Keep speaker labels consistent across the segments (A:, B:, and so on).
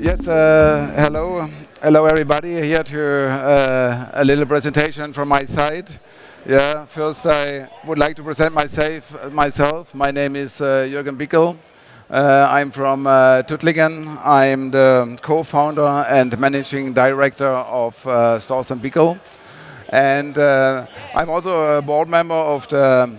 A: Yes, hello everybody. Here to a little presentation from my side. Yeah, first I would like to present myself. My name is Jürgen Bickel. I'm from Tuttlingen. I'm the co-founder and managing director of Storz and Bickel, and I'm also a board member of the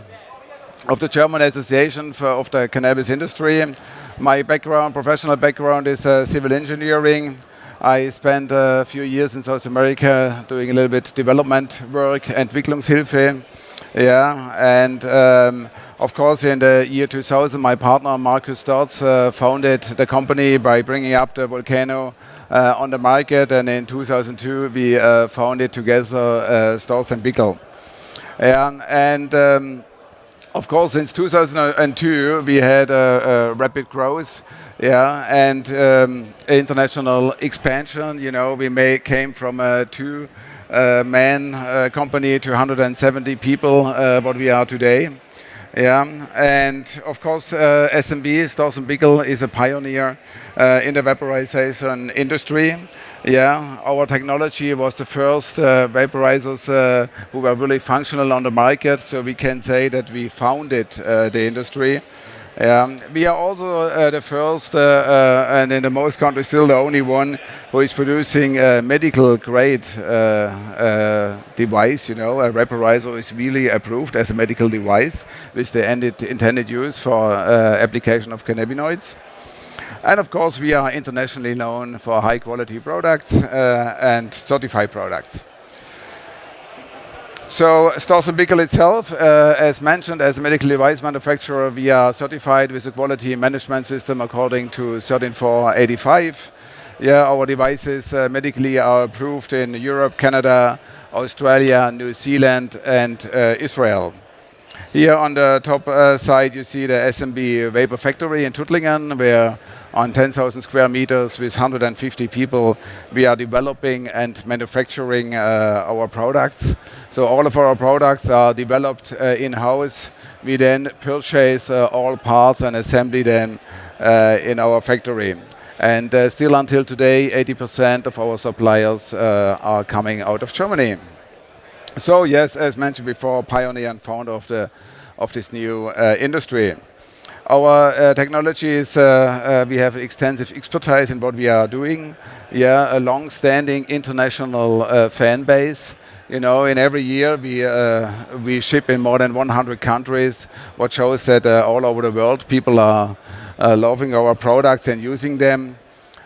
A: German Association of the Cannabis industry. My professional background is civil engineering. I spent a few years in South America doing a little bit development work, Entwicklungshilfe. Yeah, and of course in the year 2000 my partner Markus Storz founded the company by bringing up the volcano on the market, and in 2002 we founded together Storz and Bickel. Yeah, and of course, since 2002, we had a rapid growth, yeah, and international expansion. You know, we came from a two-man company to 170 people, what we are today. Yeah, and of course, SMB, Storz and Bickel, is a pioneer in the vaporization industry. Yeah, our technology was the first vaporizers who were really functional on the market, so we can say that we founded the industry. We are also the first, and in the most countries still the only one, who is producing a medical grade device. You know, a vaporizer is really approved as a medical device with the intended use for application of cannabinoids. And of course, we are internationally known for high quality products and certified products. So Storz and Bickel itself, as mentioned, as a medical device manufacturer, we are certified with a quality management system according to 13485. Yeah, our devices medically are approved in Europe, Canada, Australia, New Zealand, and Israel. Here on the top side you see the SMB Vapor Factory in Tuttlingen, where on 10,000 square meters with 150 people we are developing and manufacturing our products. So all of our products are developed in-house. We then purchase all parts and assembly them in our factory. And still until today 80% of our suppliers are coming out of Germany. So yes, as mentioned before, pioneer and founder of this new industry. Our technology is, we have extensive expertise in what we are doing. Yeah, a long-standing international fan base. You know, in every year we ship in more than 100 countries, what shows that all over the world people are loving our products and using them.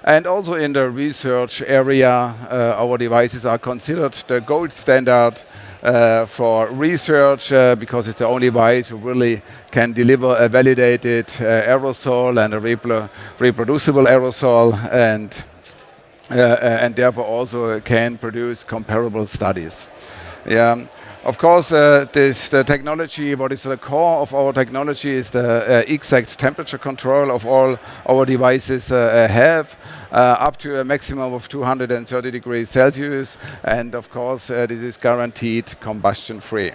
A: And also in the research area, our devices are considered the gold standard for research because it's the only device who really can deliver a validated aerosol and a reproducible aerosol, and therefore also can produce comparable studies. Yeah. Of course, the technology, what is the core of our technology is the exact temperature control of all our devices have, up to a maximum of 230 degrees Celsius, and of course this is guaranteed combustion free.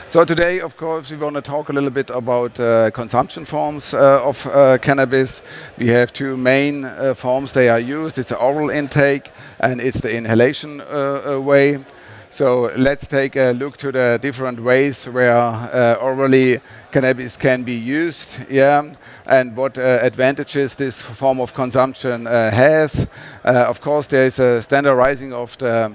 A: So today, of course, we want to talk a little bit about consumption forms of cannabis. We have two main forms they are used. It's the oral intake and it's the inhalation way. So let's take a look to the different ways where orally cannabis can be used, yeah, and what advantages this form of consumption has. Of course, there is a standardizing of the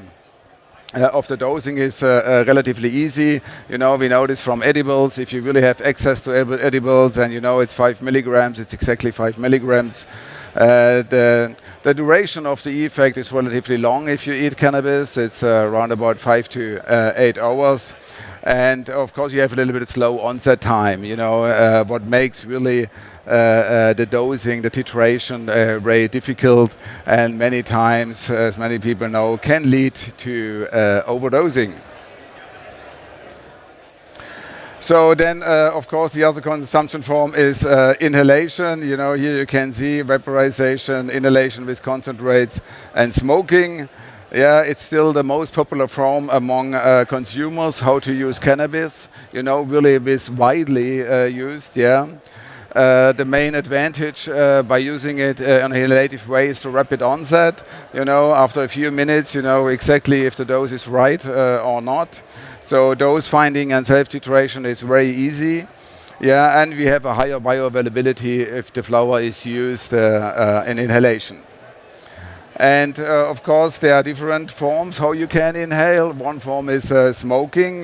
A: dosing is relatively easy. You know, we know this from edibles. If you really have access to edibles and you know it's 5 milligrams, it's exactly 5 milligrams. The duration of the effect is relatively long if you eat cannabis. It's around about 5 to 8 hours. And of course you have a little bit of slow onset time, you know, what makes really the dosing, the titration very difficult, and many times, as many people know, can lead to overdosing. So then, of course, the other consumption form is inhalation. You know, here you can see vaporization, inhalation with concentrates, and smoking. Yeah, it's still the most popular form among consumers, how to use cannabis. You know, really is widely used, yeah. The main advantage by using it in a inhalative way is the rapid onset. After a few minutes, you know exactly if the dose is right or not. So dose finding and self-titration is very easy. Yeah, and we have a higher bioavailability if the flower is used in inhalation. And of course, there are different forms how you can inhale. One form is smoking.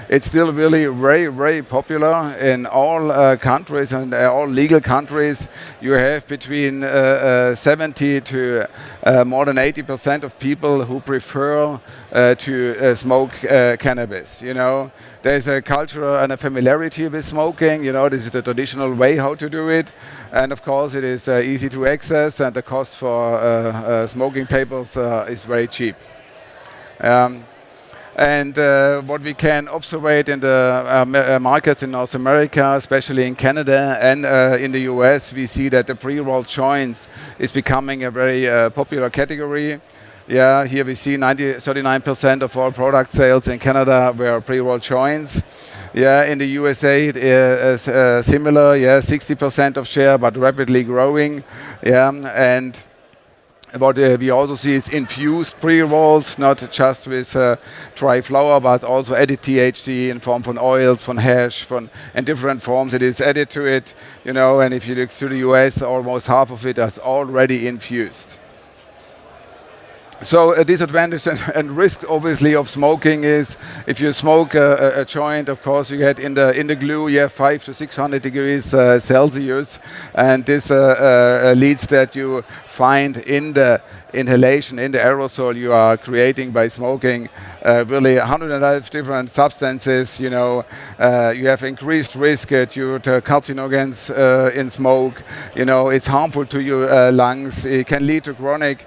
A: It's still really very, very popular in all countries and all legal countries. You have between 70 to more than 80% of people who prefer to smoke cannabis. There's a culture and a familiarity with smoking. This is the traditional way how to do it. And of course, it is easy to access, and the cost for smoking papers is very cheap. And what we can observe in the markets in North America, especially in Canada and in the US, we see that the pre-rolled joints is becoming a very popular category. Yeah, here we see 39% of all product sales in Canada were pre-rolled joints. Yeah, in the USA it is similar. Yeah, 60% of share, but rapidly growing. Yeah, and what we also see is infused pre-rolls, not just with dry flower, but also added THC in form from oils, from hash, in different forms. It is added to it, and if you look to the US, almost half of it is already infused. So a disadvantage and risk, obviously, of smoking is if you smoke a joint, of course, you get in the glue, you have 500 to 600 degrees Celsius, and this leads that you find in the inhalation, in the aerosol you are creating by smoking, really 105 different substances. You have increased risk due to carcinogens in smoke. It's harmful to your lungs. It can lead to chronic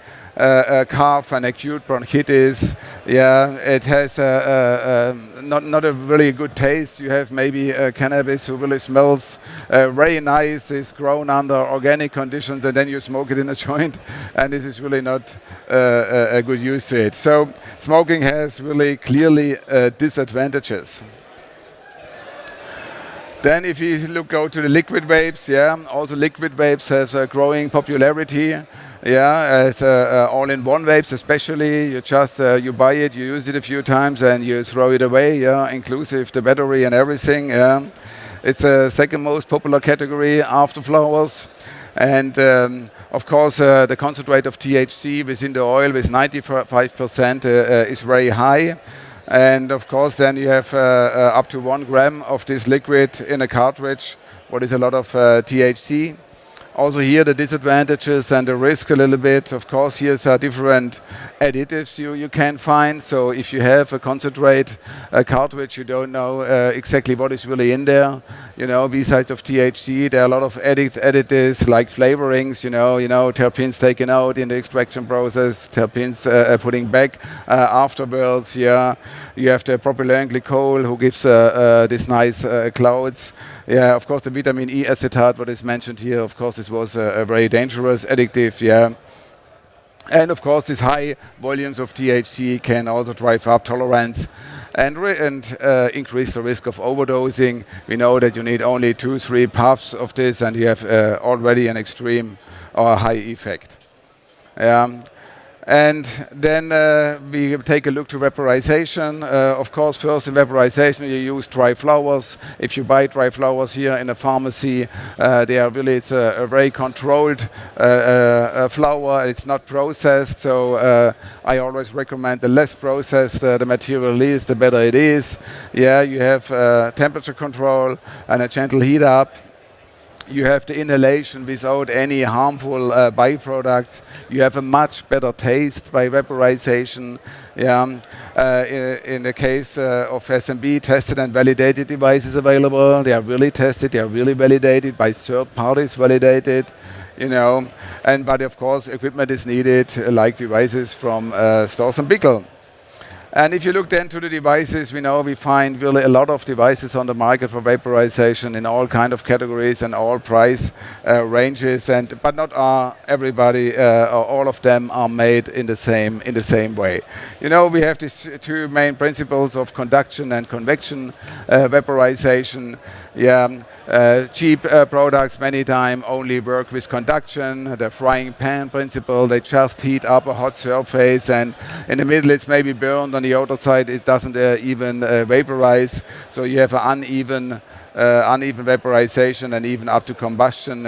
A: cough and acute bronchitis. Yeah, it has not a really good taste. You have maybe cannabis who really smells very nice. It's grown under organic conditions, and then you smoke it in a joint, and this is really not a good use to it. So smoking has really clearly disadvantages. Then if you go to the liquid vapes, yeah, also liquid vapes has a growing popularity. Yeah, it's all-in-one vapes especially. You just you buy it, you use it a few times, and you throw it away. Yeah, inclusive the battery and everything. Yeah, it's the second most popular category after flowers, and of course the concentrate of THC within the oil with 95% is very high. And of course, then you have up to 1 gram of this liquid in a cartridge, what is a lot of THC. Also here the disadvantages and the risk a little bit. Of course, here's different additives you can find. So if you have a concentrate cartridge, you don't know exactly what is really in there. Besides of THC, there are a lot of additives like flavorings. Terpenes taken out in the extraction process, terpenes putting back afterwards. Yeah, you have the propylene glycol who gives these nice clouds. Yeah, of course the vitamin E acetate, what is mentioned here, of course this was a very dangerous addictive. Yeah. And of course, these high volumes of THC can also drive up tolerance and increase the risk of overdosing. We know that you need only 2-3 puffs of this, and you have already an extreme or high effect. And then we take a look to vaporization. Of course, first in vaporization, you use dry flowers. If you buy dry flowers here in a pharmacy, they are really, it's a very controlled flower. It's not processed, so I always recommend the less processed the material is, the better it is. Yeah, you have temperature control and a gentle heat up. You have the inhalation without any harmful byproducts. You have a much better taste by vaporization. Yeah. In the case of SMB, tested and validated devices available. They are really tested, they are really validated by third parties validated. But of course equipment is needed like devices from Storz and Bickel. And if you look then to the devices, we find really a lot of devices on the market for vaporization in all kind of categories and all price ranges, but not everybody or all of them are made in the same way. We have these two main principles of conduction and convection vaporization. Cheap products many times only work with conduction. The frying pan principle, they just heat up a hot surface, and in the middle it's maybe burned, on the outer side it doesn't even vaporize, so you have an uneven vaporization and even up to combustion.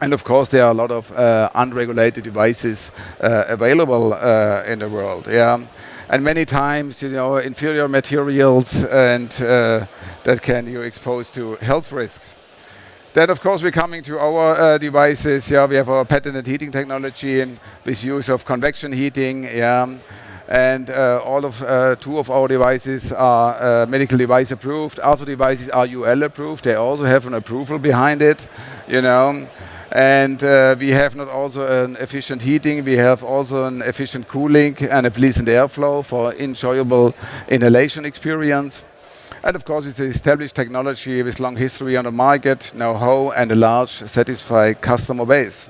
A: And of course there are a lot of unregulated devices available in the world. And many times, inferior materials, and that can you expose to health risks. Then, of course, we're coming to our devices. We have our patented heating technology with use of convection heating. And two of our devices are medical device approved. Other devices are UL approved. They also have an approval behind it. And we have not also an efficient heating, we have also an efficient cooling and a pleasant airflow for enjoyable inhalation experience. And of course it's an established technology with long history on the market, know-how and a large satisfied customer base.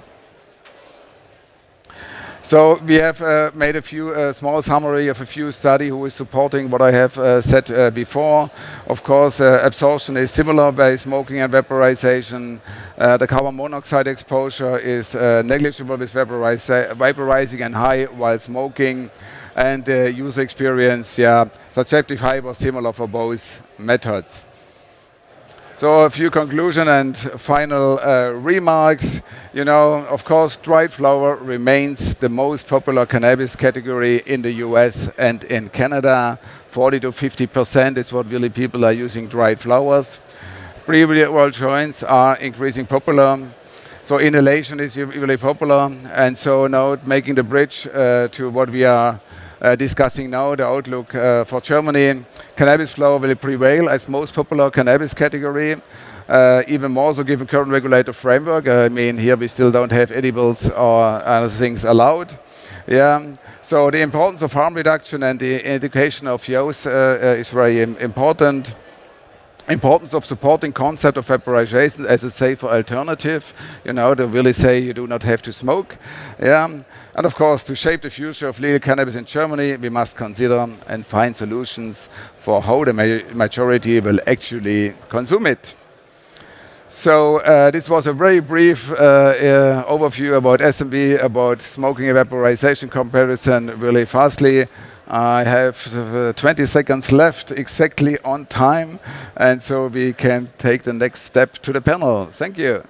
A: So we have made a few small summary of a few studies who is supporting what I have said before. Of course, absorption is similar by smoking and vaporization. The carbon monoxide exposure is negligible with vaporizing and high while smoking. And user experience, subjective high was similar for both methods. So a few conclusion and final remarks. Of course, dried flower remains the most popular cannabis category in the US and in Canada. 40 to 50% is what really people are using dried flowers. Pre-roll joints are increasing popular. So inhalation is really popular. And so now making the bridge to what we are discussing now, the outlook for Germany. Cannabis flower will prevail as most popular cannabis category, even more so given current regulator framework. Here we still don't have edibles or other things allowed. So the importance of harm reduction and the education of youth is very important. Importance of supporting concept of vaporization as a safer alternative, to really say you do not have to smoke. And of course, to shape the future of legal cannabis in Germany, we must consider and find solutions for how the majority will actually consume it. So this was a very brief overview about SMB, about smoking and vaporization comparison really fastly. I have 20 seconds left exactly on time, and so we can take the next step to the panel. Thank you.